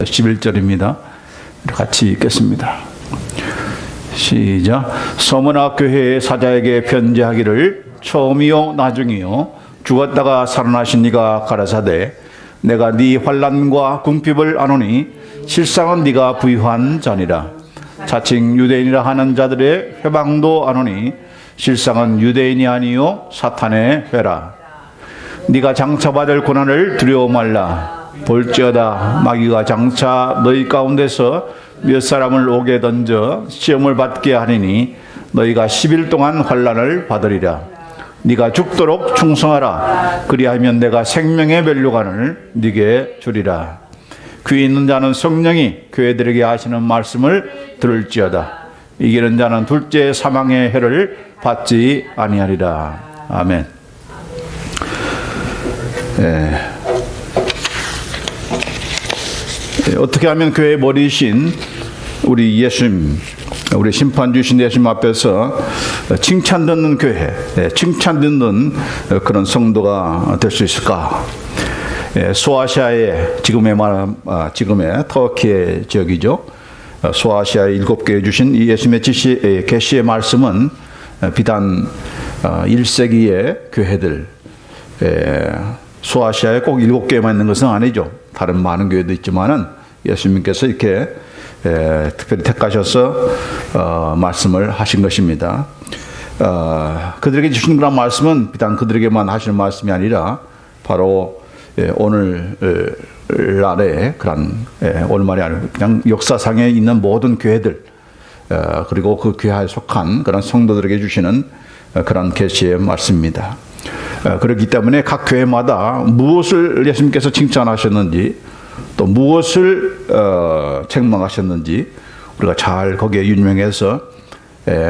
11절입니다. 같이 읽겠습니다. 시작. 서문학 교회의 사자에게 편지하기를 처음이요 나중이요 죽었다가 살아나신 네가 가라사대 내가 네 환난과 궁핍을 아노니 실상은 네가 부유한 자니라. 자칭 유대인이라 하는 자들의 회방도 아노니 실상은 유대인이 아니요 사탄의 회라. 네가 장차받을 고난을 두려워 말라. 볼지어다 마귀가 장차 너희 가운데서 몇 사람을 오게 던져 시험을 받게 하리니 너희가 10일 동안 환난을 받으리라. 네가 죽도록 충성하라. 그리하면 내가 생명의 면류관을 네게 주리라. 귀 있는 자는 성령이 교회들에게 하시는 말씀을 들을지어다. 이기는 자는 둘째 사망의 해를 받지 아니하리라. 아멘. 어떻게 하면 교회의 머리이신 우리 예수님, 우리 심판 주신 예수님 앞에서 칭찬 듣는 교회, 칭찬 듣는 그런 성도가 될 수 있을까? 소아시아의 지금의 터키의 지역이죠. 소아시아의 7개에 주신 이 예수님의 계시의 말씀은 비단 1세기의 교회들, 소아시아에 꼭 7개만 있는 것은 아니죠. 다른 많은 교회도 있지만은 예수님께서 이렇게 특별히 택하셔서 말씀을 하신 것입니다. 그들에게 주신 그런 말씀은 비단 그들에게만 하시는 말씀이 아니라 바로 오늘날의 그런 오늘말이 아니고 그냥 역사상에 있는 모든 교회들 그리고 그 교회에 속한 그런 성도들에게 주시는 그런 계시의 말씀입니다. 그렇기 때문에 각 교회마다 무엇을 예수님께서 칭찬하셨는지 또 무엇을 책망하셨는지 우리가 잘 거기에 윤명해서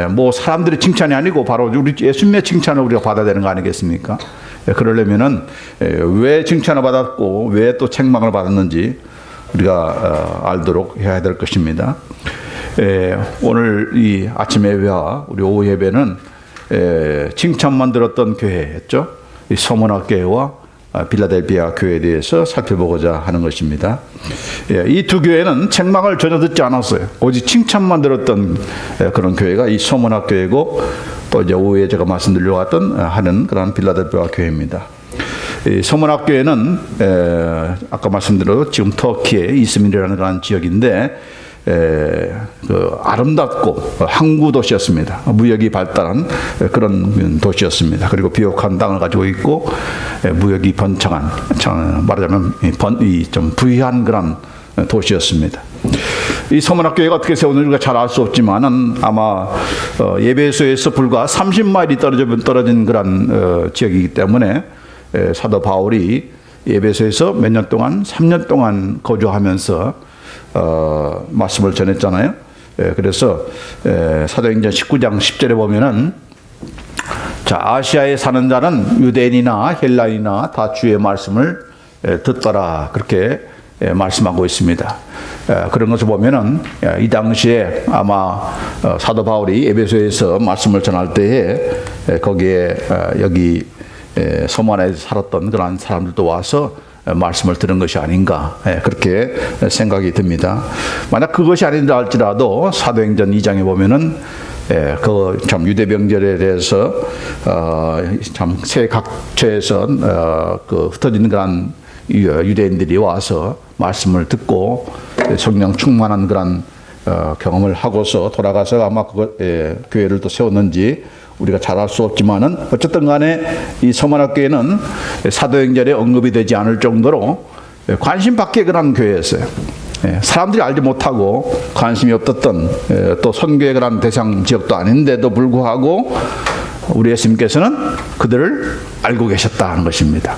뭐 사람들의 칭찬이 아니고 바로 우리 예수님의 칭찬을 우리가 받아야 되는 거 아니겠습니까? 그러려면은 왜 칭찬을 받았고 왜 또 책망을 받았는지 우리가 알도록 해야 될 것입니다. 오늘 이 아침 예배와 우리 오후 예배는 칭찬만 들었던 교회였죠. 이 서문학 교회와 빌라델비아 교회에 대해서 살펴보고자 하는 것입니다. 이 두 교회는 책망을 전혀 듣지 않았어요. 오직 칭찬만 들었던 그런 교회가 이 서문학 교회고 또 이제 오후에 제가 말씀드리려고 하는 그런 빌라델비아 교회입니다. 이 서문학 교회는 아까 말씀드린 지금 터키의 이스밀이라는 그런 지역인데 그 아름답고 항구 도시였습니다. 무역이 발달한 그런 도시였습니다. 그리고 비옥한 땅을 가지고 있고 무역이 번창한 말하자면 좀 부유한 그런 도시였습니다. 이 서문학 교회가 어떻게 세웠는지 잘 알 수 없지만은 아마 예배소에서 불과 30마일이 떨어진 그런 지역이기 때문에 사도 바울이 예배소에서 몇 년 동안 3년 동안 거주하면서 말씀을 전했잖아요. 그래서 사도행전 19장 10절에 보면은 자 아시아에 사는 자는 유대인이나 헬라인이나 다 주의 말씀을 듣더라 그렇게 말씀하고 있습니다. 그런 것을 보면은 이 당시에 아마 사도 바울이 에베소에서 말씀을 전할 때에 거기에 여기 서문에 살았던 그런 사람들도 와서 말씀을 들은 것이 아닌가 그렇게 생각이 듭니다. 만약 그것이 아닌다 할지라도 사도행전 2장에 보면은 그 참 유대 명절에 대해서 참 새 각처에서 그 흩어진 그런 유대인들이 와서 말씀을 듣고 성령 충만한 그런 경험을 하고서 돌아가서 아마 교회를 또 세웠는지 우리가 잘 알 수 없지만은 어쨌든 간에 이 서문학 교회는 사도행전에 언급이 되지 않을 정도로 관심 밖의 그런 교회였어요. 사람들이 알지 못하고 관심이 없었던 또 선교의 그런 대상 지역도 아닌데도 불구하고 우리 예수님께서는 그들을 알고 계셨다는 것입니다.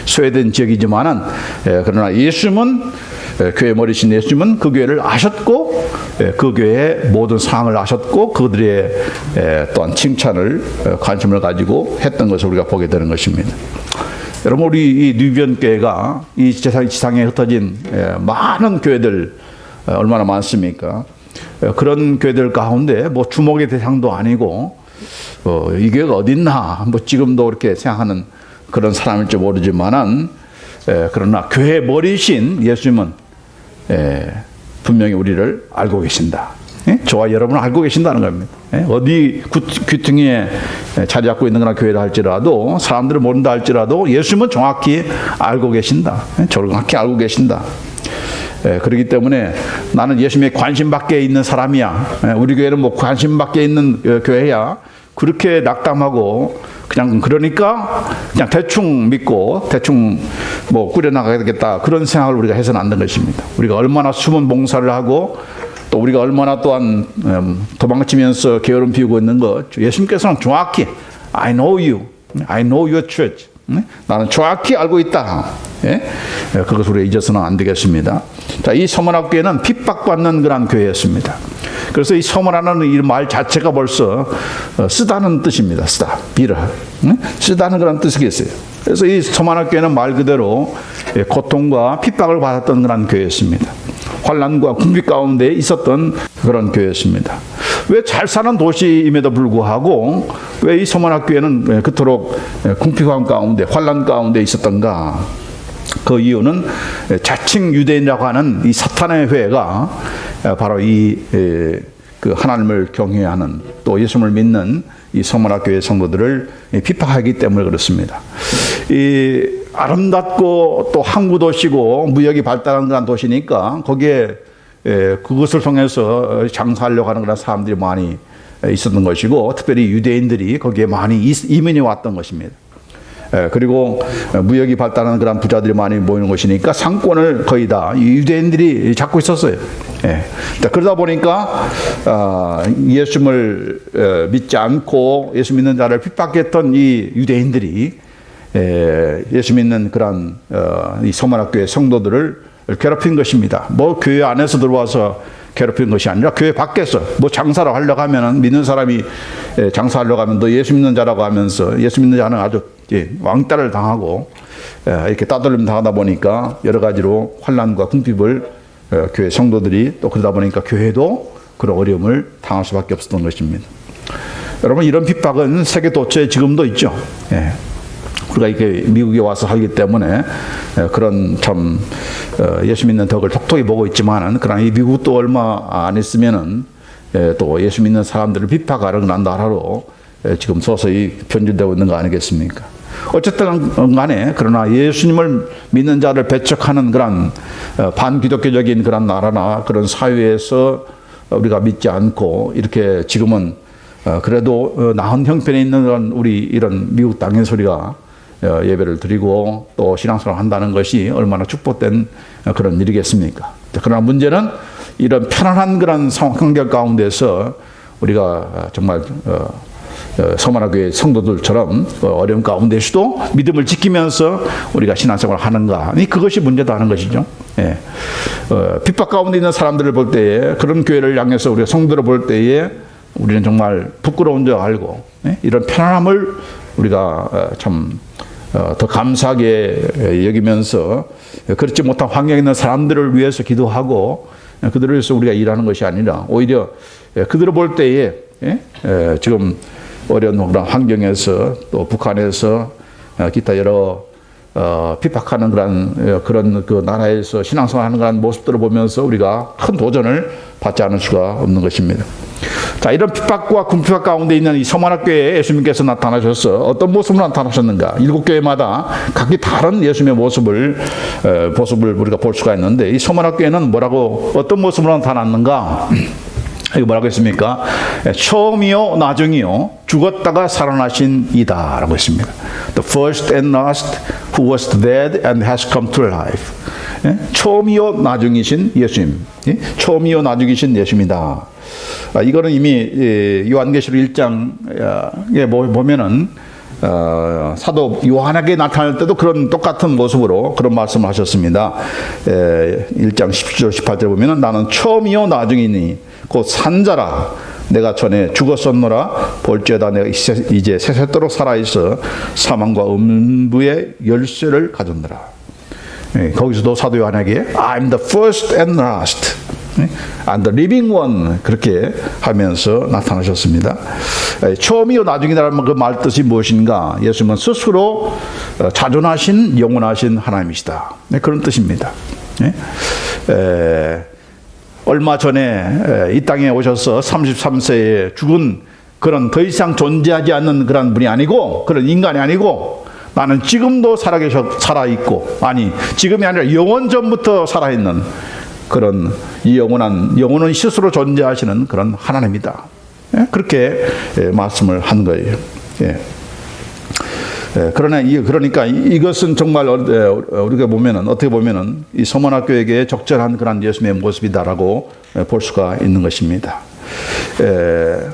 소외된 지역이지만은 그러나 예수님은 교회 머리신 예수님은 그 교회를 아셨고 그 교회의 모든 상황을 아셨고 그들의 또한 칭찬을 관심을 가지고 했던 것을 우리가 보게 되는 것입니다. 여러분 우리 이 뉴비언 교회가 이 지상에 흩어진 많은 교회들 얼마나 많습니까? 그런 교회들 가운데 뭐 주목의 대상도 아니고 이 교회가 어딨나 뭐 지금도 그렇게 생각하는 그런 사람일지 모르지만은 그러나 교회 머리신 예수님은 분명히 우리를 알고 계신다. 저와 여러분을 알고 계신다는 겁니다. 어디 귀퉁이에 자리 잡고 있는 그런 교회를 할지라도 사람들을 모른다 할지라도 예수님은 정확히 알고 계신다. 정확히 알고 계신다. 그렇기 때문에 나는 예수님의 관심 밖에 있는 사람이야. 우리 교회는 뭐 관심 밖에 있는 교회야. 그렇게 낙담하고 그냥 그러니까 그냥 대충 믿고 대충 뭐 꾸려나가야 되겠다. 그런 생각을 우리가 해서는 안 되는 것입니다. 우리가 얼마나 숨은 봉사를 하고 또 우리가 얼마나 또한 도망치면서 게으름 피우고 있는 것, 예수님께서는 정확히 I know you, I know your church. 나는 정확히 알고 있다. 그것을 우리가 잊어서는 안 되겠습니다. 자, 이 서문학교회는 핍박받는 그런 교회였습니다. 그래서 이 서문하는 이 말 자체가 벌써 쓰다는 뜻입니다. 쓰다, 비라, 쓰다는 그런 뜻이 있어요. 그래서 이 서문학교회는 말 그대로 고통과 핍박을 받았던 그런 교회였습니다. 환난과 궁핍 가운데 있었던 그런 교회였습니다. 왜 잘 사는 도시임에도 불구하고 왜 이 서문학교회는 그토록 궁핍함 가운데 환난 가운데 있었던가? 그 이유는 자칭 유대인이라고 하는 이 사탄의 회가 바로 그 하나님을 경외하는 또 예수님을 믿는 이 서문학교회 성도들을 비판하기 때문에 그렇습니다. 이 아름답고 또 항구 도시고 무역이 발달한 그런 도시니까 거기에 그것을 통해서 장사하려고 하는 그런 사람들이 많이 있었던 것이고 특별히 유대인들이 거기에 많이 이민이 왔던 것입니다. 그리고 무역이 발달하는 그런 부자들이 많이 모이는 것이니까 상권을 거의 다 유대인들이 잡고 있었어요. 그러다 보니까 예수님을 믿지 않고 예수 믿는 자를 핍박했던 이 유대인들이 예수 믿는 그런 이 서문학교의 성도들을 괴롭힌 것입니다. 뭐 교회 안에서 들어와서 괴롭힌 것이 아니라 교회 밖에서 뭐 장사를 하려고 하면은 믿는 사람이 장사하려고 하면 너 예수 믿는 자라고 하면서 예수 믿는 자는 아주 왕따를 당하고 이렇게 따돌림 당하다 보니까 여러 가지로 환난과 궁핍을 교회 성도들이 또 그러다 보니까 교회도 그런 어려움을 당할 수밖에 없었던 것입니다. 여러분 이런 핍박은 세계 도처에 지금도 있죠. 우리가 이렇게 미국에 와서 살기 때문에 그런 참 예수 믿는 덕을 톡톡히 보고 있지만은 그러나 이 미국도 얼마 안 있으면은 또 예수 믿는 사람들을 비판하는 그런 나라로 지금 서서히 변질되고 있는 거 아니겠습니까? 어쨌든 간에 그러나 예수님을 믿는 자를 배척하는 그런 반기독교적인 그런 나라나 그런 사회에서 우리가 믿지 않고 이렇게 지금은 그래도 나은 형편에 있는 우리 이런 미국 땅의 소리가 예배를 드리고 또 신앙생활을 한다는 것이 얼마나 축복된 그런 일이겠습니까? 그러나 문제는 이런 편안한 그런 환경 가운데서 우리가 정말 서문학교의 성도들처럼 어려운 가운데서도 믿음을 지키면서 우리가 신앙생활을 하는가? 그것이 문제다 하는 것이죠. 핍박 가운데 있는 사람들을 볼 때에 그런 교회를 향해서 우리가 성도를 볼 때에 우리는 정말 부끄러운 줄 알고 이런 편안함을 우리가 참 더 감사하게 여기면서 그렇지 못한 환경에 있는 사람들을 위해서 기도하고 그들을 위해서 우리가 일하는 것이 아니라 오히려 그들을 볼 때에 지금 어려운 그런 환경에서 또 북한에서 기타 여러 핍박하는 그런 그 나라에서 신앙생활하는 그런 모습들을 보면서 우리가 큰 도전을 받지 않을 수가 없는 것입니다. 자, 이런 핍박과 궁핍 가운데 있는 이 서문학교에 예수님께서 나타나셔서 어떤 모습으로 나타나셨는가? 7교회마다 각기 다른 예수님의 모습을 우리가 볼 수가 있는데 이 서문학교에는 뭐라고 어떤 모습으로 나타났는가? 이거 뭐라고 했습니까? 처음이요 나중이요 죽었다가 살아나신 이다 라고 했습니다. The first and last who was dead and has come to life. 처음이요 나중이신 예수님. 처음이요 나중이신 예수님이다. 이거는 이미 요한계시록 1장에 보면은 사도 요한에게 나타날 때도 그런 똑같은 모습으로 그런 말씀을 하셨습니다. 1장 17절 18절 보면은 나는 처음이요 나중이니 곧 산자라 내가 전에 죽었었노라 볼지어다 내가 이제 세세토록 살아있어 사망과 음부의 열쇠를 가졌노라. 거기서도 사도 요한에게 I'm the first and last and the living one 그렇게 하면서 나타나셨습니다. 처음이요 나중이라는 그 말 뜻이 무엇인가? 예수님은 스스로 자존하신 영원하신 하나님이시다. 그런 뜻입니다. 얼마 전에 이 땅에 오셔서 33세에 죽은 그런 더 이상 존재하지 않는 그런 분이 아니고, 그런 인간이 아니고, 나는 지금도 살아있고, 아니 지금이 아니라 영원 전부터 살아있는 그런 이 영원한 스스로 존재하시는 그런 하나님이다. 그렇게 말씀을 한 거예요. 그러니까 이것은 정말 우리가 보면은, 어떻게 보면은 이 서문학교에게 적절한 그런 예수님의 모습이다라고 볼 수가 있는 것입니다.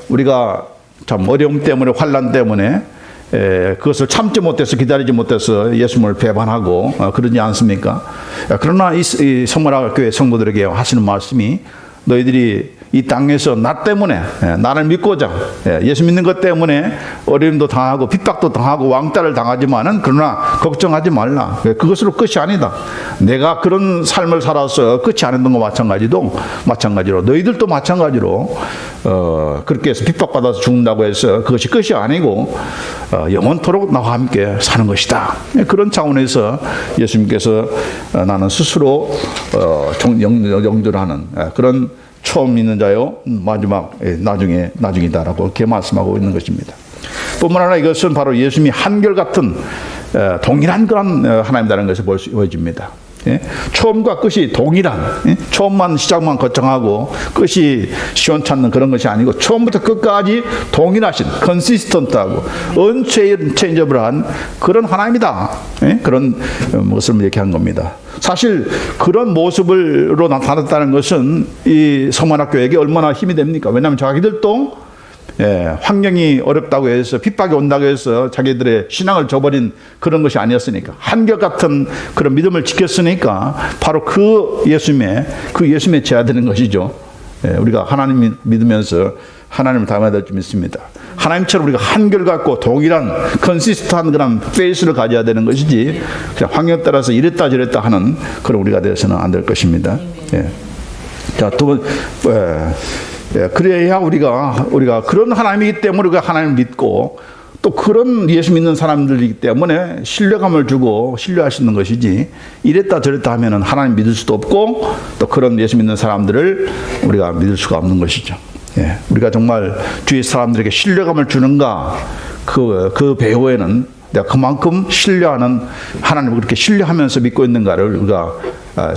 우리가 참 어려움 때문에, 환난 때문에 그것을 참지 못해서, 기다리지 못해서 예수님을 배반하고 그러지 않습니까? 그러나 이 서문학교의 성도들에게 하시는 말씀이, 너희들이 이 땅에서 나 때문에, 나를 믿고자 예수 믿는 것 때문에 어려움도 당하고 핍박도 당하고 왕따를 당하지만은, 그러나 걱정하지 말라. 그것으로 끝이 아니다. 내가 그런 삶을 살아서 끝이 아니던 것 마찬가지로 너희들도 마찬가지로 그렇게 해서 핍박받아서 죽는다고 해서 그것이 끝이 아니고 영원토록 나와 함께 사는 것이다. 그런 차원에서 예수님께서 나는 스스로 영존하는 그런 처음 있는 자요 마지막 나중이다라고 이렇게 말씀하고 있는 것입니다. 뿐만 아니라 이것은 바로 예수님이 한결같은 동일한 그런 하나님이라는 것을 보여줍니다. 처음과 끝이 동일한, 처음만 시작만 거창하고 끝이 시원찮는 그런 것이 아니고, 처음부터 끝까지 동일하신, 컨시스턴트하고 언체인저블한 그런 하나님이다. 그런 모습을 얘기한 겁니다. 사실 그런 모습으로 나타났다는 것은 이 서문학교에게 얼마나 힘이 됩니까? 왜냐하면 자기들도 환경이 어렵다고 해서, 핍박이 온다고 해서 자기들의 신앙을 저버린 그런 것이 아니었으니까, 한결같은 그런 믿음을 지켰으니까 바로 그 예수님의 제자되는 것이죠. 우리가 하나님 믿으면서 하나님을 닮아야 될 줄 믿습니다. 하나님처럼 우리가 한결같고 동일한 컨시스트한 그런 페이스를 가져야 되는 것이지, 그냥 환경 따라서 이랬다 저랬다 하는 그런 우리가 되어서는 안 될 것입니다. 자, 두 번, 그래야 우리가 그런 하나님이기 때문에 우리가 하나님을 믿고, 또 그런 예수 믿는 사람들이기 때문에 신뢰감을 주고 신뢰할 수 있는 것이지, 이랬다 저랬다 하면은 하나님 믿을 수도 없고, 또 그런 예수 믿는 사람들을 우리가 믿을 수가 없는 것이죠. 우리가 정말 주위 사람들에게 신뢰감을 주는가, 그 배후에는 내가 그만큼 신뢰하는 하나님을 그렇게 신뢰하면서 믿고 있는가를 우리가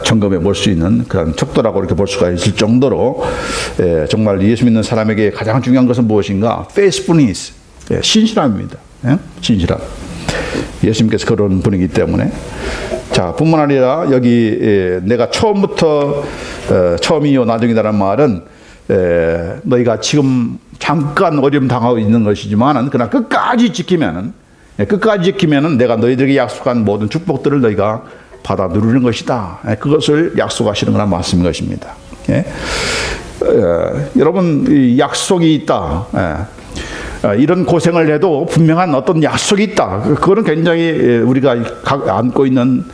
점검해 볼 수 있는 그런 척도라고 이렇게 볼 수가 있을 정도로, 정말 예수 믿는 사람에게 가장 중요한 것은 무엇인가? faithfulness, 신실함입니다. 신실함. 예수님께서 그런 분이기 때문에. 자, 뿐만 아니라 여기 내가 처음부터 처음이요 나중이다라는 말은, 너희가 지금 잠깐 어려움 당하고 있는 것이지만은, 그러나 끝까지 지키면은 내가 너희들에게 약속한 모든 축복들을 너희가 받아 누리는 것이다. 그것을 약속하시는 그런 말씀인 것입니다. 여러분, 이 약속이 있다. 이런 고생을 해도 분명한 어떤 약속이 있다. 그거는 굉장히 우리가 안고 있는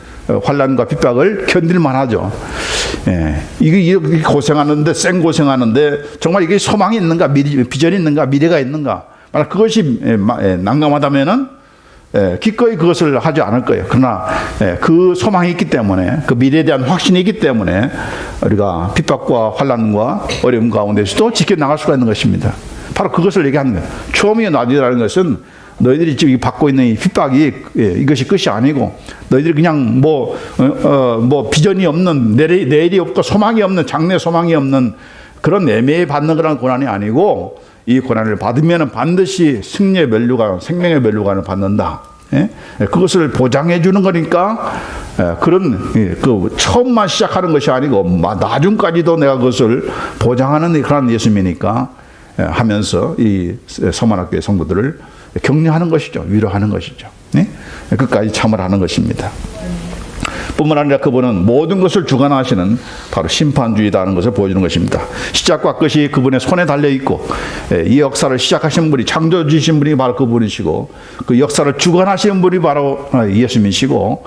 환난과 핍박을 견딜만 하죠. 이게 고생하는데, 생고생하는데 정말 이게 소망이 있는가, 비전이 있는가, 미래가 있는가, 만약 그것이 난감하다면은 기꺼이 그것을 하지 않을 거예요. 그러나 그 소망이 있기 때문에, 그 미래에 대한 확신이 있기 때문에 우리가 핍박과 환난과 어려움 가운데서도 지켜나갈 수가 있는 것입니다. 바로 그것을 얘기하는 거예요. 처음이 나중이라는 것은 너희들이 지금 받고 있는 이 핍박이 이것이 끝이 아니고, 너희들이 그냥 뭐 비전이 없는, 내일이 없고 소망이 없는, 장래 소망이 없는 그런 애매히 받는 그런 고난이 아니고, 이 고난을 받으면 반드시 승리의 면류관, 생명의 면류관을 받는다. 그것을 보장해 주는 거니까, 그 처음만 시작하는 것이 아니고 나중까지도 내가 그것을 보장하는 그런 예수님이니까 하면서 이 서문학교의 성도들을 격려하는 것이죠. 위로하는 것이죠. 끝까지 참으라는 것입니다. 뿐만 아니라 그분은 모든 것을 주관하시는 바로 심판주의다는 것을 보여주는 것입니다. 시작과 끝이 그분의 손에 달려있고, 이 역사를 시작하신 분이, 창조주신 분이 바로 그분이시고, 그 역사를 주관하시는 분이 바로 예수님이시고,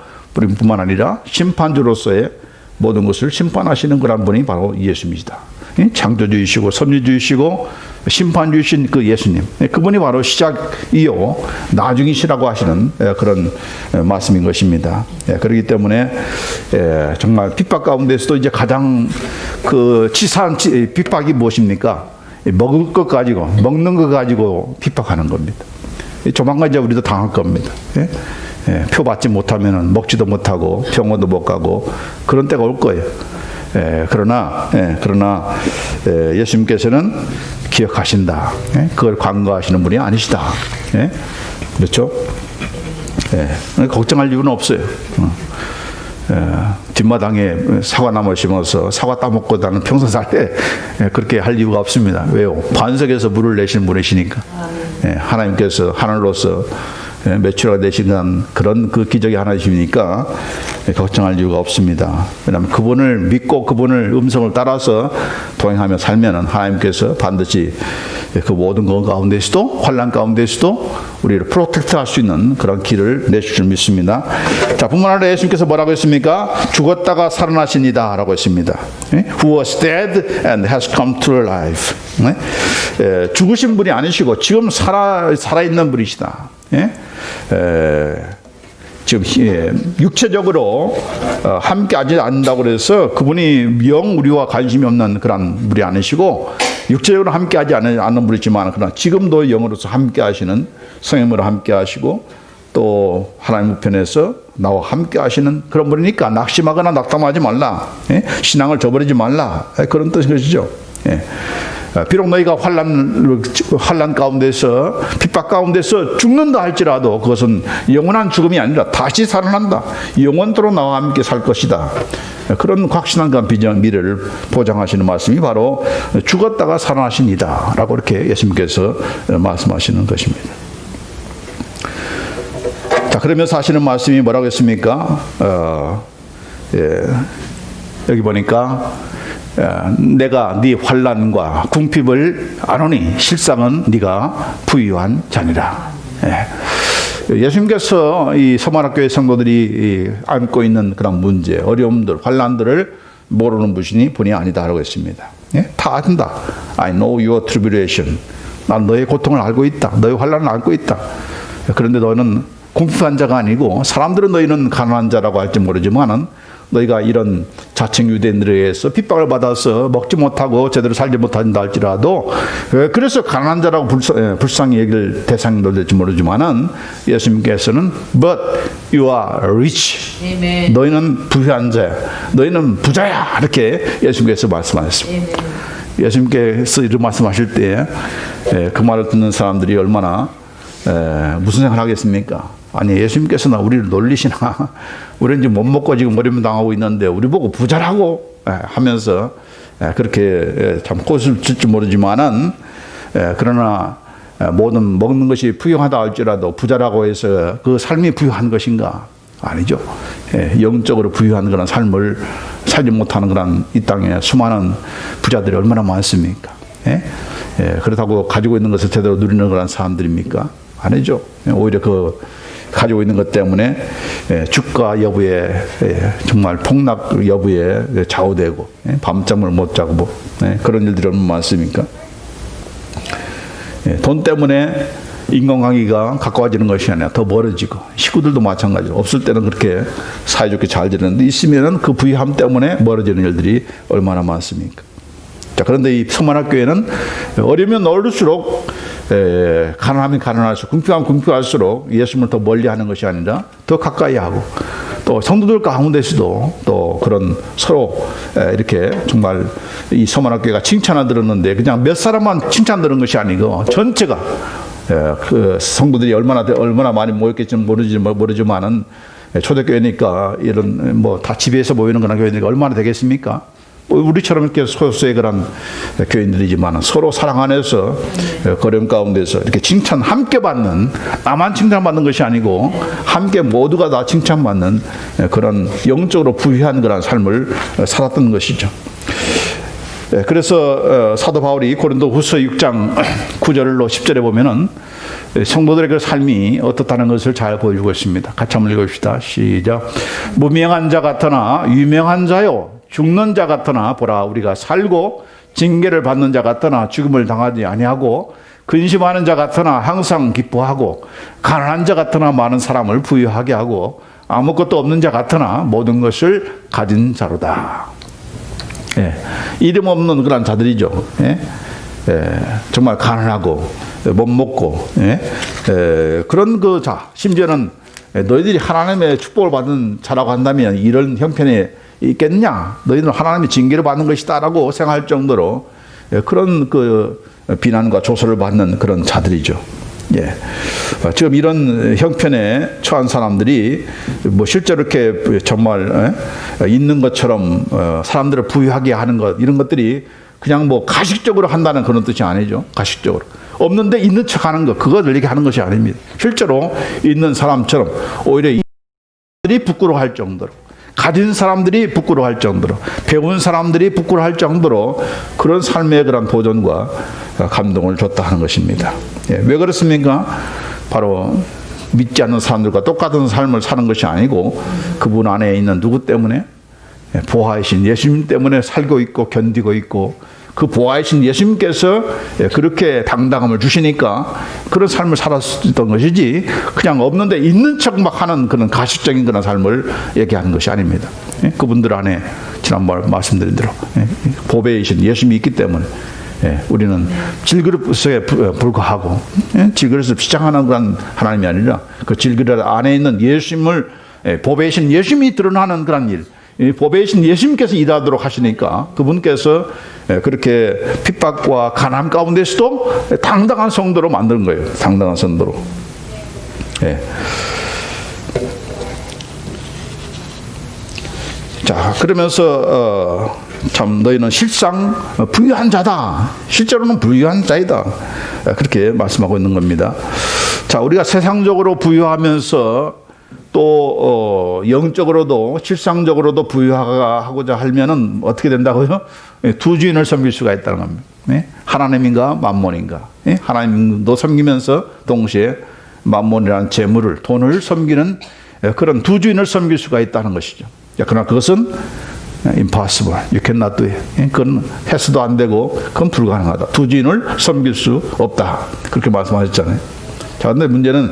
뿐만 아니라 심판주로서의 모든 것을 심판하시는 그런 분이 바로 예수님이시다. 창조주이시고 섭리주이시고 심판주이신 그 예수님, 그분이 바로 시작이요 나중이시라고 하시는 그런 말씀인 것입니다. 그렇기 때문에 정말 핍박 가운데서도 이제 가장 그 치사한 핍박이 무엇입니까? 먹을 것 가지고, 먹는 것 가지고 핍박하는 겁니다. 조만간 이제 우리도 당할 겁니다. 표 받지 못하면 먹지도 못하고 병원도 못 가고 그런 때가 올 거예요. 그러나 예수님께서는 기억하신다. 그걸 간과하시는 분이 아니시다. 그렇죠? 걱정할 이유는 없어요. 뒷마당에 사과나무 심어서 사과 따먹고 나는 평생 살 때 그렇게 할 이유가 없습니다. 왜요? 반석에서 물을 내시는 분이시니까. 하나님께서 하늘로서 매출가 되시는 그런 그 기적이 하나이시니까 걱정할 이유가 없습니다. 왜냐하면 그분을 믿고 그분을 음성을 따라서 동행하며 살면은 하나님께서 반드시 그 모든 것 가운데서도 환난 가운데서도 우리를 프로텍트할 수 있는 그런 길을 내실 줄 믿습니다. 자, 뿐만 아니라 예수님께서 뭐라고 했습니까? 죽었다가 살아나십니다라고 했습니다. Who was dead and has come to life. 죽으신 분이 아니시고 지금 살아있는 분이시다. 지금 육체적으로 함께 하지 않는다고 그래서 그분이 영 우리와 관심이 없는 그런 분이 아니시고 육체적으로 함께 하지 않는 분이지만 그러나 지금도 영으로서 함께 하시는 성령으로 함께 하시고 또 하나님 우편에서 나와 함께 하시는 그런 분이니까 낙심하거나 낙담하지 말라. 신앙을 저버리지 말라. 그런 뜻인 것이죠. 비록 너희가 환난 가운데서 핍박 가운데서 죽는다 할지라도 그것은 영원한 죽음이 아니라 다시 살아난다. 영원토록 나와 함께 살 것이다. 그런 확신한 그런 비전 미래를 보장하시는 말씀이 바로 죽었다가 살아나십니다 라고 이렇게 예수님께서 말씀하시는 것입니다. 자, 그러면서 하시는 말씀이 뭐라고 했습니까? 여기 보니까 내가 네 환난과 궁핍을 아노니 실상은 네가 부유한 자니라. 예수님께서 이 서마라교회 성도들이 안고 있는 그런 문제, 어려움들, 환난들을 모르는 분이 아니다라고 했습니다. 다 안다. I know your tribulation. 난 너의 고통을 알고 있다. 너의 환난을 알고 있다. 그런데 너는 궁핍한 자가 아니고 사람들은 너희는 가난한 자라고 할지 모르지만은 너희가 이런 자칭 유대인들에 의해서 핍박을 받아서 먹지 못하고 제대로 살지 못한다 할지라도 그래서 가난한 자라고 불쌍히 여길 대상이 될지 모르지만은 예수님께서는 But you are rich. Amen. 너희는 부유한 자야. 너희는 부자야. 이렇게 예수님께서 말씀하셨습니다. Amen. 예수님께서 이런 말씀하실 때 그 말을 듣는 사람들이 얼마나 무슨 생각을 하겠습니까? 아니 예수님께서나 우리를 놀리시나? 우리는 지금 못 먹고 지금 어려움 당하고 있는데 우리 보고 부자라고 하면서 그렇게 참 꽃을 질지 모르지만은 그러나 모든 먹는 것이 부유하다 할지라도 부자라고 해서 그 삶이 부유한 것인가? 아니죠. 영적으로 부유한 그런 삶을 살지 못하는 그런 이 땅에 수많은 부자들이 얼마나 많습니까? 그렇다고 가지고 있는 것을 제대로 누리는 그런 사람들입니까? 아니죠. 오히려 그 가지고 있는 것 때문에 주가 여부에 정말 폭락 여부에 좌우되고 밤잠을 못 자고 그런 일들이 얼마나 많습니까? 돈 때문에 인간관계가 가까워지는 것이 아니라 더 멀어지고 식구들도 마찬가지로 없을 때는 그렇게 사이좋게 잘 지내는데 있으면은 그 부유함 때문에 멀어지는 일들이 얼마나 많습니까? 자, 그런데 이 서만학교회는 어리면 어릴수록 가난하면 가난할수록 궁핍하면 궁핍할수록 예수님을 더 멀리하는 것이 아니라 더 가까이 하고 또 성도들 가운데서도 또 그런 서로 이렇게 정말 이 서만학교회가 칭찬을 들었는데 그냥 몇 사람만 칭찬 들은 것이 아니고 전체가 그 성도들이 얼마나 많이 모였겠지 모르지만은 초대교회니까 이런 뭐 다 집에서 모이는 그런 교회니까 얼마나 되겠습니까? 우리처럼 이렇게 소수의 그런 교인들이지만 서로 사랑 안에서 거름 가운데서 이렇게 칭찬 함께 받는, 나만 칭찬받는 것이 아니고 함께 모두가 다 칭찬받는 그런 영적으로 부유한 그런 삶을 살았던 것이죠. 그래서 사도 바울이 고린도후서 6장 9절로 10절에 보면은 성도들의 그 삶이 어떻다는 것을 잘 보여주고 있습니다. 같이 한번 읽읍시다. 시작. 무명한 자 같으나 유명한 자요 죽는 자 같으나 보라 우리가 살고 징계를 받는 자 같으나 죽음을 당하지 아니하고 근심하는 자 같으나 항상 기뻐하고 가난한 자 같으나 많은 사람을 부유하게 하고 아무것도 없는 자 같으나 모든 것을 가진 자로다. 예, 이름 없는 그런 자들이죠. 예? 정말 가난하고 못 먹고 그런 그 자, 심지어는 너희들이 하나님의 축복을 받은 자라고 한다면 이런 형편에 있겠냐? 너희들은 하나님의 징계를 받는 것이다라고 생각할 정도로 그런 그 비난과 조소를 받는 그런 자들이죠. 예. 지금 이런 형편에 처한 사람들이 뭐 실제로 이렇게 정말 있는 것처럼 사람들을 부유하게 하는 것, 이런 것들이 그냥 뭐 가식적으로 한다는 그런 뜻이 아니죠. 가식적으로. 없는데 있는 척 하는 것, 그것을 얘기하는 것이 아닙니다. 실제로 있는 사람처럼 오히려 이들이 부끄러워할 정도로, 가진 사람들이 부끄러워할 정도로, 배운 사람들이 부끄러워할 정도로 그런 삶의 그런 도전과 감동을 줬다 하는 것입니다. 예, 왜 그렇습니까? 바로 믿지 않는 사람들과 똑같은 삶을 사는 것이 아니고 그분 안에 있는 누구 때문에? 보화이신 예수님 때문에 살고 있고 견디고 있고, 그 보화이신 예수님께서 그렇게 당당함을 주시니까 그런 삶을 살았던 것이지, 그냥 없는데 있는 척 막 하는 그런 가식적인 그런 삶을 얘기하는 것이 아닙니다. 그분들 안에 지난번 말씀드린 대로 보배이신 예수님이 있기 때문에 우리는 질그릇에 불과하고 질그릇을 비장하는 그런 하나님이 아니라 그 질그릇 안에 있는 예수님을, 보배이신 예수님이 드러나는 그런 일, 보배이신 예수님께서 일하도록 하시니까 그분께서 그렇게 핍박과 가난 가운데서도 당당한 성도로 만드는 거예요. 당당한 성도로. 자, 그러면서 참 너희는 실상 부유한 자다. 실제로는 부유한 자이다. 그렇게 말씀하고 있는 겁니다. 자, 우리가 세상적으로 부유하면서 또 영적으로도 실상적으로도 부유하고자 하면은 어떻게 된다고요? 두 주인을 섬길 수가 있다는 겁니다. 하나님인가 만몬인가. 하나님도 섬기면서 동시에 만몬이라는 재물을, 돈을 섬기는 그런 두 주인을 섬길 수가 있다는 것이죠. 그러나 그것은 impossible, you cannot do it. 그건 해서도 안 되고 그건 불가능하다. 두 주인을 섬길 수 없다. 그렇게 말씀하셨잖아요. 자, 근데 문제는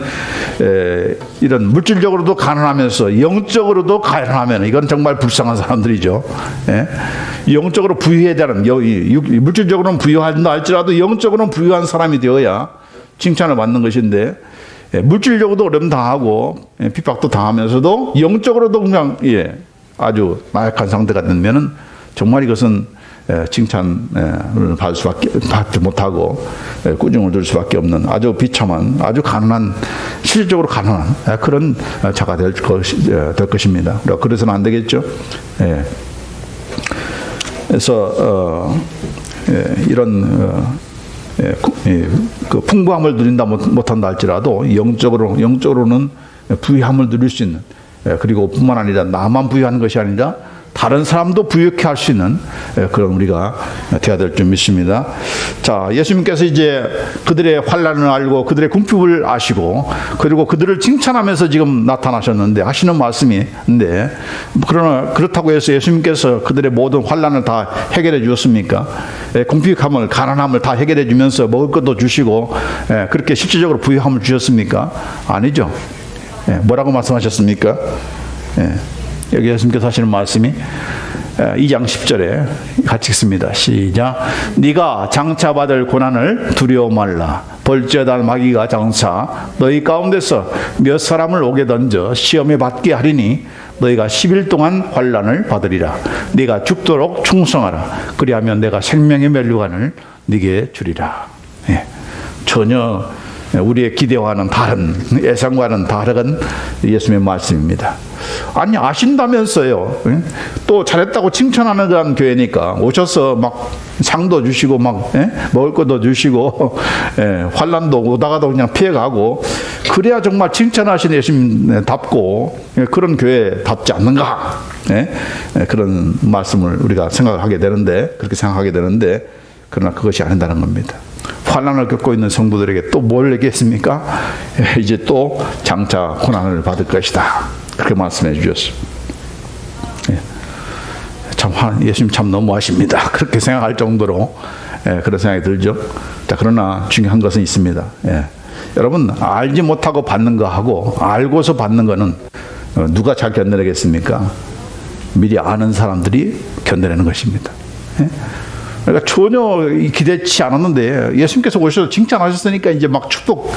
이런 물질적으로도 가난하면서 영적으로도 가난하면 이건 정말 불쌍한 사람들이죠. 영적으로 부유해야 되는, 물질적으로는 부유한다 할지라도 영적으로는 부유한 사람이 되어야 칭찬을 받는 것인데, 물질적으로도 어려움 당하고 핍박도 당하면서도 영적으로도 그냥 아주 나약한 상태가 되면은 정말 이것은 칭찬을 받지 못하고 꾸중을 들 수밖에 없는 아주 비참한, 아주 가난한, 실질적으로 가난한 그런 자가 될 것입니다. 그래서는 안 되겠죠. 그래서 이런 그 풍부함을 누린다 못한다 할지라도 영적으로는 부유함을 누릴 수 있는, 그리고 뿐만 아니라 나만 부유한 것이 아니라 다른 사람도 부유케 할 수 있는 그런 우리가 되어야 될 줄 믿습니다. 자, 예수님께서 이제 그들의 환난을 알고 그들의 궁핍을 아시고 그리고 그들을 칭찬하면서 지금 나타나셨는데 하시는 말씀인데, 그러나 그렇다고 해서 예수님께서 그들의 모든 환난을 다 해결해 주었습니까? 궁핍함을, 가난함을 다 해결해 주면서 먹을 것도 주시고 그렇게 실질적으로 부유함을 주셨습니까? 아니죠. 뭐라고 말씀하셨습니까? 여기 예수님께서 하시는 말씀이 2장 10절에 같이 읽습니다. 시작. 네가 장차 받을 고난을 두려워 말라. 벌죄다 마귀가 장차 너희 가운데서 몇 사람을 오게 던져 시험에 받게 하리니 너희가 10일 동안 환난을 받으리라. 네가 죽도록 충성하라. 그리하면 내가 생명의 면류관을 네게 주리라. 전혀 우리의 기대와는 다른, 예상과는 다른 예수님의 말씀입니다. 아니, 아신다면서요. 또 잘했다고 칭찬하는 그런 교회니까 오셔서 막 상도 주시고 막 먹을 것도 주시고 환난도 오다가도 그냥 피해가고, 그래야 정말 칭찬하시는 예수님답고 그런 교회답지 않는가. 그런 말씀을 우리가 생각하게 되는데, 그렇게 생각하게 되는데, 그러나 그것이 아닌다는 겁니다. 환난을 겪고 있는 성도들에게 또 뭘 얘기했습니까? 이제 또 장차 고난을 받을 것이다. 그렇게 말씀해 주셨어요. 참 예수님 참 너무하십니다. 그렇게 생각할 정도로 그런 생각이 들죠. 자, 그러나 중요한 것은 있습니다. 여러분, 알지 못하고 받는 거하고 알고서 받는 거는 누가 잘 견뎌내겠습니까? 미리 아는 사람들이 견뎌내는 것입니다. 그러니까 전혀 기대치 않았는데 예수님께서 오셔서 칭찬하셨으니까 이제 막 축복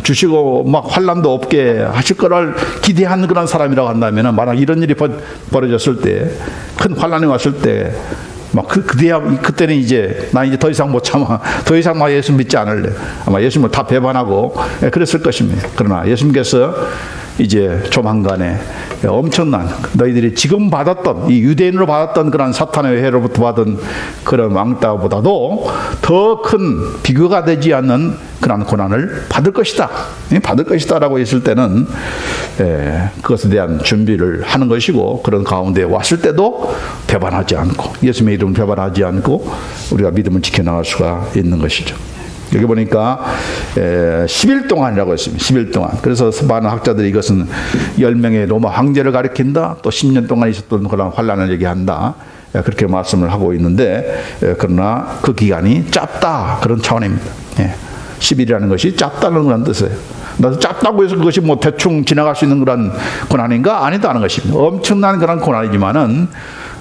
주시고 막 환난도 없게 하실 거를 기대한 그런 사람이라고 한다면, 만약 이런 일이 벌어졌을 때, 큰 환난이 왔을 때 막 그때는 이제 나 이제 더 이상 못 참아, 더 이상 나 예수 믿지 않을래, 아마 예수님을 다 배반하고 그랬을 것입니다. 그러나 예수님께서 이제 조만간에 엄청난, 너희들이 지금 받았던, 이 유대인으로 받았던 그런 사탄의 해로부터 받은 그런 왕따보다도 더 큰, 비교가 되지 않는 그런 고난을 받을 것이다, 받을 것이다 라고 했을 때는 그것에 대한 준비를 하는 것이고, 그런 가운데 왔을 때도 배반하지 않고, 예수님의 이름을 배반하지 않고 우리가 믿음을 지켜나갈 수가 있는 것이죠. 여기 보니까 10일 동안이라고 했습니다. 10일 동안. 그래서 많은 학자들이 이것은 10명의 로마 황제를 가리킨다, 또 10년 동안 있었던 그런 환란을 얘기한다, 그렇게 말씀을 하고 있는데, 그러나 그 기간이 짧다, 그런 차원입니다. 10일이라는 것이 짧다는 그런 뜻이에요. 나도 짧다고 해서 그것이 뭐 대충 지나갈 수 있는 그런 고난인가? 아니다는 것입니다. 엄청난 그런 고난이지만은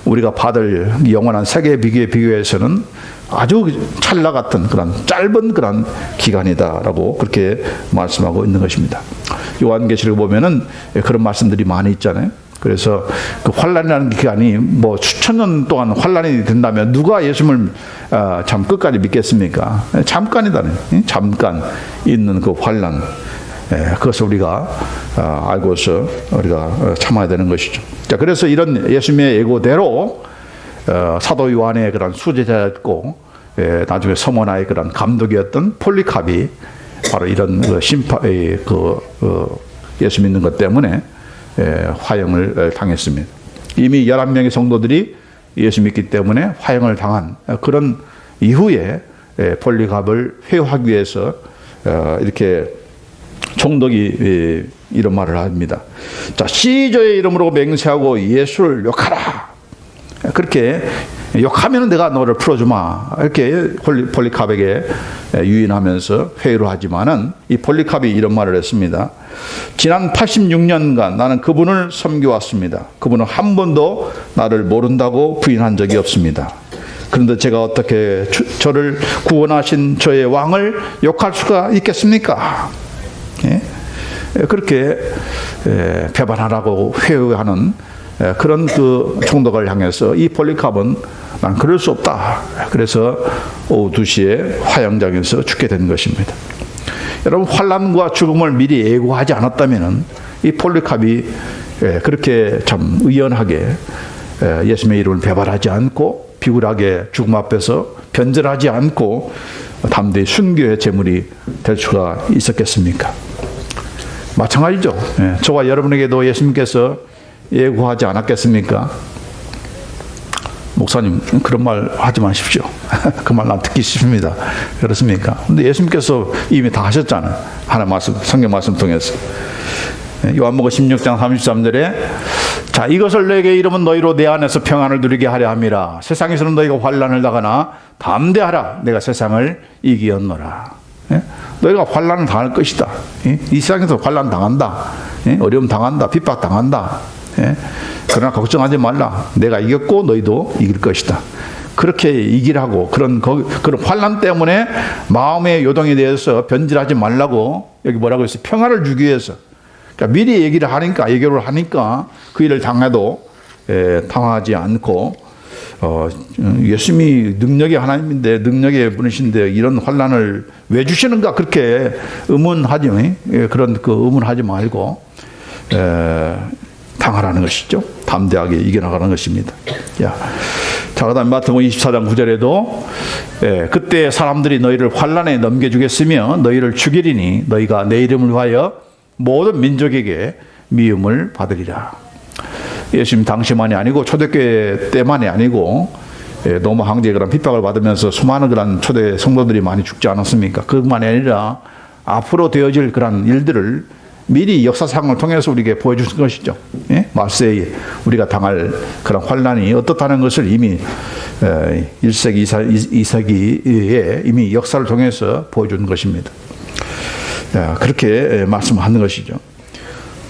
우리가 받을 영원한 세계 비교에서는 아주 찰나 같은 그런 짧은 그런 기간이다라고 그렇게 말씀하고 있는 것입니다. 요한계시록 보면은 그런 말씀들이 많이 있잖아요. 그래서 그 환란이라는 기간이 뭐 수천 년 동안 환란이 된다면 누가 예수님을 참 끝까지 믿겠습니까? 잠깐이다는, 잠깐 있는 그 환란, 그것을 우리가 알고서 우리가 참아야 되는 것이죠. 자, 그래서 이런 예수님의 예고대로 사도 요한의 그런 수제자였고, 나중에 서머나의 그런 감독이었던 폴리캅이 바로 이런 예수 믿는 것 때문에 화형을 당했습니다. 이미 11명의 성도들이 예수 믿기 때문에 화형을 당한 그런 이후에 폴리캅을 회유하기 위해서 이렇게 총독이 이런 말을 합니다. 자, 시저의 이름으로 맹세하고 예수를 욕하라. 그렇게 욕하면 내가 너를 풀어주마, 이렇게 폴리캅에게 유인하면서 회유를 하지만은 이 폴리캅이 이런 말을 했습니다. 지난 86년간 나는 그분을 섬겨왔습니다. 그분은 한 번도 나를 모른다고 부인한 적이 없습니다. 그런데 제가 어떻게 저를 구원하신 저의 왕을 욕할 수가 있겠습니까? 그렇게 배반하라고 회유하는 그런 그 총독을 향해서 이 폴리캅은 난 그럴 수 없다. 그래서 오후 2시에 화형장에서 죽게 된 것입니다. 여러분, 환난과 죽음을 미리 예고하지 않았다면 이 폴리캅이 그렇게 참 의연하게 예수님의 이름을 배반하지 않고 비굴하게 죽음 앞에서 변절하지 않고 담대히 순교의 제물이 될 수가 있었겠습니까? 마찬가지죠. 저와 여러분에게도 예수님께서 예고하지 않았겠습니까? 목사님, 그런 말 하지 마십시오. 그 말 난 듣기 싫습니다. 그렇습니까? 근데 예수님께서 이미 다 하셨잖아요. 하나님 말씀, 성경 말씀 통해서. 요한복음 16장 33절에 자, 이것을 내게 이름은 너희로 내 안에서 평안을 누리게 하려 함이라. 세상에서는 너희가 환난을 당하나 담대하라. 내가 세상을 이기었노라. 너희가 환난을 당할 것이다. 이 세상에서 환난 당한다. 어려움 당한다. 핍박 당한다. 그러나 걱정하지 말라. 내가 이겼고 너희도 이길 것이다. 그렇게 이기라고, 그런 환난 때문에 마음의 요동에 대해서 변질하지 말라고 여기 뭐라고 했어요? 평화를 주기 위해서. 그러니까 미리 얘기를 하니까 그 일을 당해도 당하지 않고, 예수님이 능력의 하나님인데, 능력의 분이신데 이런 환난을 왜 주시는가, 그렇게 의문하지, 그런 그 의문하지 말고 당하라는 것이죠. 담대하게 이겨나가는 것입니다. 자, 그다음 마태복음 24장 9절에도 그때 사람들이 너희를 환난에 넘겨주겠으며 너희를 죽이리니 너희가 내 이름을 위하여 모든 민족에게 미움을 받으리라. 예수님 당시만이 아니고 초대교회 때만이 아니고 로마 황제의 그런 핍박을 받으면서 수많은 그런 초대 성도들이 많이 죽지 않았습니까? 그것만이 아니라 앞으로 되어질 그런 일들을 미리 역사상을 통해서 우리에게 보여주신 것이죠. 예? 말세에 우리가 당할 그런 환난이 어떻다는 것을 이미 1세기, 2세기에 이미 역사를 통해서 보여준 것입니다. 그렇게 말씀하는 것이죠.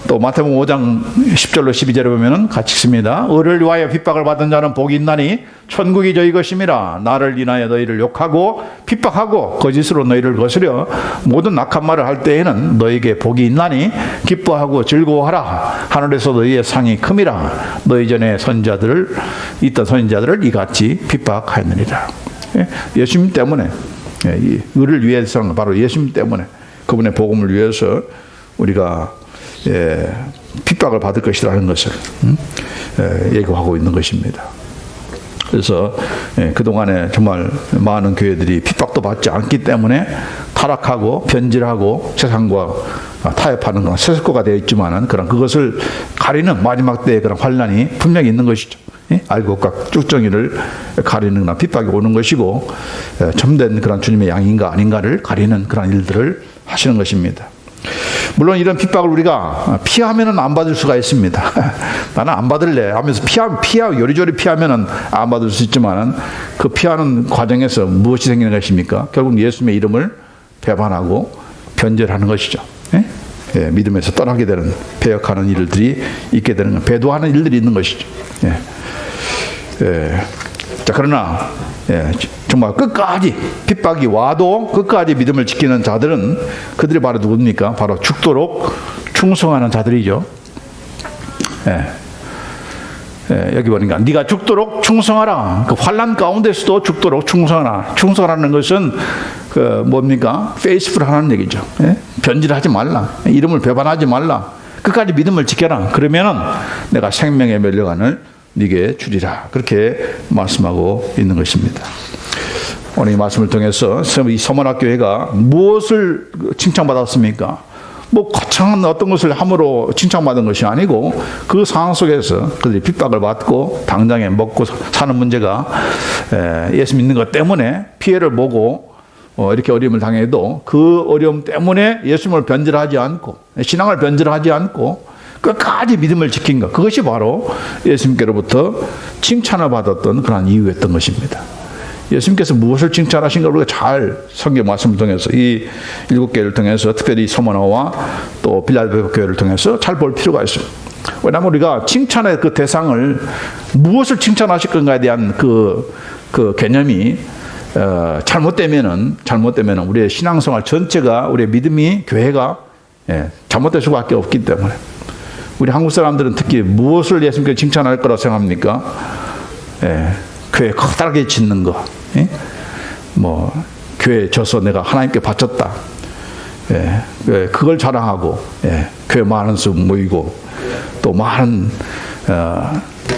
또 마태복음 5장 10절로 12절에 보면은 같이 읽습니다. 의를 위하여 핍박을 받은 자는 복이 있나니 천국이 저희 것임이라. 나를 인하여 너희를 욕하고 핍박하고 거짓으로 너희를 거스려 모든 악한 말을 할 때에는 너희에게 복이 있나니 기뻐하고 즐거워하라. 하늘에서 너희의 상이 큼이라. 너희 전에 있던 선지자들을 이같이 핍박하였느니라. 예수님 때문에, 의를 위해서는 바로 예수님 때문에, 그분의 복음을 위해서 우리가 핍박을 받을 것이라는 것을 예고하고 있는 것입니다. 그래서 그동안에 정말 많은 교회들이 핍박도 받지 않기 때문에 타락하고 변질하고 세상과 타협하는 그런 세습고가 되어 있지만은 그것을 가리는 마지막 때의 그런 환난이 분명히 있는 것이죠. 알곡과 쭉정이를 가리는 그런 핍박이 오는 것이고, 참된 그런 주님의 양인가 아닌가를 가리는 그런 일들을 하시는 것입니다. 물론 이런 핍박을 우리가 피하면은 안 받을 수가 있습니다. 나는 안 받을래 하면서 요리조리 피하면은 안 받을 수 있지만은 그 피하는 과정에서 무엇이 생기는 것입니까? 결국 예수님의 이름을 배반하고 변절하는 것이죠. 믿음에서 떠나게 되는, 배역하는 일들이 있게 되는, 배도하는 일들이 있는 것이죠. 자, 그러나 정말 끝까지 핍박이 와도 끝까지 믿음을 지키는 자들은 그들이 바로 누굽니까? 바로 죽도록 충성하는 자들이죠. 여기 보니까 네가 죽도록 충성하라. 그 환난 가운데서도 죽도록 충성하라. 충성하라는 것은 뭡니까? 페이스풀하는 얘기죠. 변질하지 말라. 이름을 배반하지 말라. 끝까지 믿음을 지켜라. 그러면은 내가 생명의 멸류관을 네게 주리라. 그렇게 말씀하고 있는 것입니다. 오늘 이 말씀을 통해서 이 서문학교회가 무엇을 칭찬받았습니까? 거창한 어떤 것을 함으로 칭찬받은 것이 아니고 그 상황 속에서 그들이 핍박을 받고 당장에 먹고 사는 문제가 예수 믿는 것 때문에 피해를 보고 이렇게 어려움을 당해도 그 어려움 때문에 예수님을 변질하지 않고 신앙을 변질하지 않고 끝까지 믿음을 지킨 것, 그것이 바로 예수님께로부터 칭찬을 받았던 그런 이유였던 것입니다. 예수님께서 무엇을 칭찬하신가 우리가 잘 성경 말씀을 통해서 이 7개를 통해서 특별히 서머나와 또 빌라델피아 교회를 통해서 잘 볼 필요가 있습니다. 왜냐하면 우리가 칭찬의 그 대상을 무엇을 칭찬하실 건가에 대한 그 개념이 잘못되면은 우리의 신앙생활 전체가, 우리의 믿음이, 교회가 잘못될 수밖에 없기 때문에 우리 한국 사람들은 특히 무엇을 예수님께 칭찬할 거라고 생각합니까? 교회 커다랗게 짓는 거, 교회 져서 내가 하나님께 바쳤다, 그걸 자랑하고, 교회 많은 수 모이고, 또 많은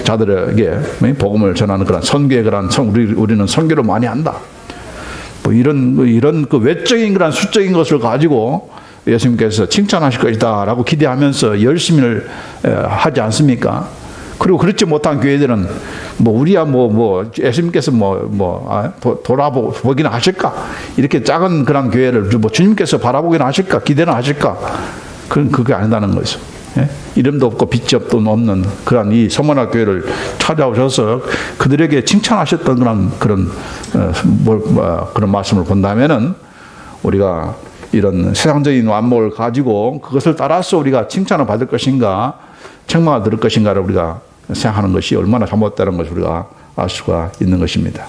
자들에게 복음을 전하는 그런 선교의 그런 우리는 선교를 많이 한다. 이런 그 외적인 그런 수적인 것을 가지고 예수님께서 칭찬하실 것이다라고 기대하면서 열심히를 하지 않습니까? 그리고 그렇지 못한 교회들은 우리야 예수님께서 돌아보기는 하실까? 이렇게 작은 그런 교회를 주님께서 바라보기는 하실까? 기대는 하실까? 그게 아니다는 거죠. 이름도 없고 빛이 없는 그런 이 서문학 교회를 찾아오셔서 그들에게 칭찬하셨던 그런 말씀을 본다면은 우리가 이런 세상적인 완목을 가지고 그것을 따라서 우리가 칭찬을 받을 것인가, 책망을 들을 것인가를 우리가 생각하는 것이 얼마나 잘못되는 것을 우리가 알 수가 있는 것입니다.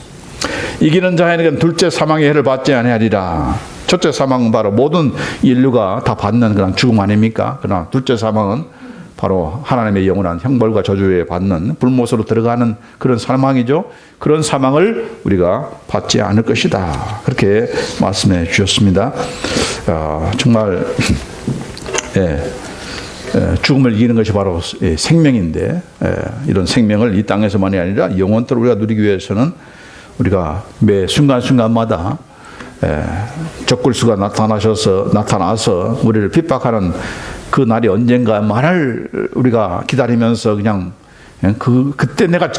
이기는 자에게는 둘째 사망의 해를 받지 아니하리라. 첫째 사망은 바로 모든 인류가 다 받는 그런 죽음 아닙니까? 그러나 둘째 사망은 바로 하나님의 영원한 형벌과 저주에 받는 불못으로 들어가는 그런 사망이죠. 그런 사망을 우리가 받지 않을 것이다. 그렇게 말씀해 주셨습니다. 정말 죽음을 이기는 것이 바로 생명인데, 이런 생명을 이 땅에서만이 아니라 영원토록 우리가 누리기 위해서는 우리가 매 순간순간마다 적굴수가 나타나서 우리를 핍박하는 그 날이 언젠가 말을 우리가 기다리면서 그냥 그때 내가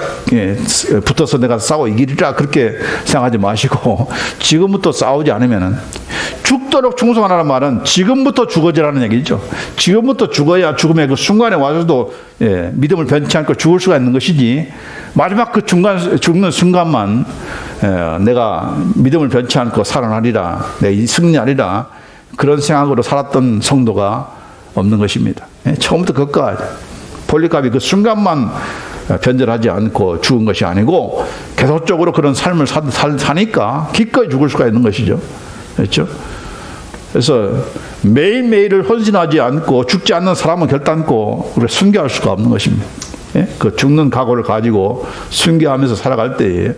붙어서 내가 싸워 이기리라 그렇게 생각하지 마시고 지금부터 싸우지 않으면은 죽도록 충성하라는 말은 지금부터 죽어지라는 얘기죠. 지금부터 죽어야 죽음의 그 순간에 와서도 믿음을 변치 않고 죽을 수가 있는 것이지, 마지막 그 죽는 순간만 내가 믿음을 변치 않고 살아나리라, 내 승리하리라, 그런 생각으로 살았던 성도가 없는 것입니다. 처음부터 끝까지 폴리갑이 그 순간만 변절하지 않고 죽은 것이 아니고 계속적으로 그런 삶을 사니까 기꺼이 죽을 수가 있는 것이죠. 그렇죠? 그래서 매일매일을 헌신하지 않고 죽지 않는 사람은 결단코 우리가 순교할 수가 없는 것입니다. 그 죽는 각오를 가지고 순교하면서 살아갈 때에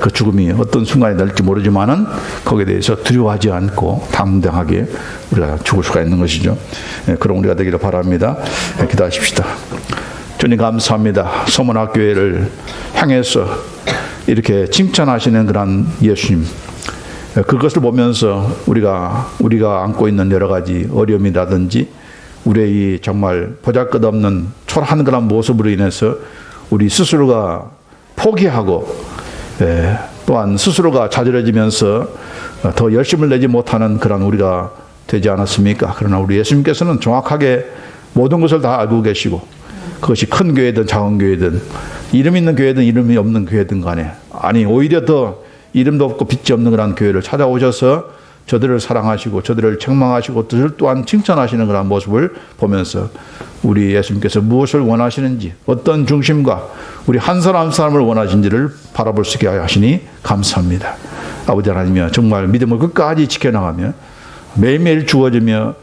그 죽음이 어떤 순간이 될지 모르지만은 거기에 대해서 두려워하지 않고 당당하게 우리가 죽을 수가 있는 것이죠. 그런 우리가 되기를 바랍니다. 기도하십시다. 주님 감사합니다. 서문학교회를 향해서 이렇게 칭찬하시는 그런 예수님, 그것을 보면서 우리가 안고 있는 여러 가지 어려움이라든지 우리의 정말 보잘것없는 초라한 그런 모습으로 인해서 우리 스스로가 포기하고 또한 스스로가 자절해지면서 더 열심을 내지 못하는 그런 우리가 되지 않았습니까? 그러나 우리 예수님께서는 정확하게 모든 것을 다 알고 계시고, 그것이 큰 교회든 작은 교회든 이름 있는 교회든 이름이 없는 교회든 간에, 아니 오히려 더 이름도 없고 빛이 없는 그런 교회를 찾아오셔서 저들을 사랑하시고 저들을 책망하시고 저들 또한 칭찬하시는 그런 모습을 보면서 우리 예수님께서 무엇을 원하시는지, 어떤 중심과 우리 한 사람 한 사람을 원하신지를 바라볼 수 있게 하시니 감사합니다. 아버지 하나님이여, 정말 믿음을 끝까지 지켜나가며 매일매일 주어지며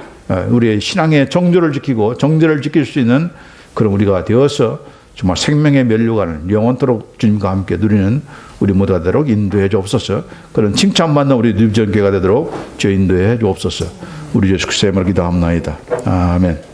우리의 신앙의 정조를 지키고 정죄를 지킬 수 있는 그런 우리가 되어서 정말 생명의 면류관을 영원토록 주님과 함께 누리는 우리 모두가 되도록 인도해 주옵소서. 그런 칭찬받는 우리 뉴비전교회가 되도록 주여 인도해 주옵소서. 우리 예수 그리스도의 이름으로 기도합나이다. 아멘.